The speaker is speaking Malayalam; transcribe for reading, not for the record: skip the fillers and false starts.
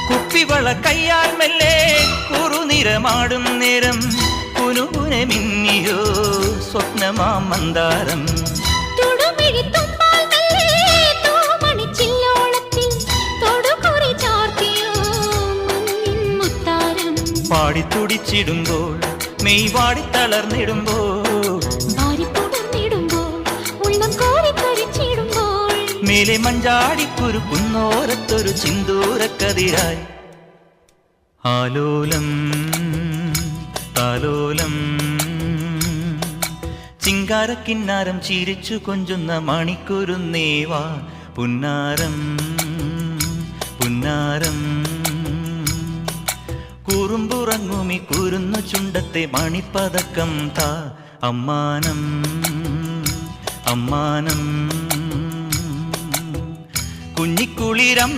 കുപ്പിവള കയ്യാൽ മെല്ലെ കുറുനിറമാടും നേരം കുനുകുനെ മിന്നിയോ സ്വപ്നമാം മന്ദാരം. പാടിത്തുടിച്ചിടുമ്പോൾ മെയ് വാടി തളർന്നിടുമ്പോൾ മേലെ മഞ്ചാടിക്കുരു കുന്നോരത്തൊരു ചിന്തൂരക്കതിരായി ആലോലം താലോലം ചിങ്കാരക്കിന്നാരം ചിരിച്ചു കൊഞ്ചുന്ന മണിക്കുരുന്നേവാ പുന്നാരം പുന്നാരം. കുറുമ്പുറങ്ങുമി കുരുന്നു ചുണ്ടത്തെ മണിപ്പതക്കം താ അമ്മാനം അമ്മാനം. കുഞ്ഞിക്കുളിരം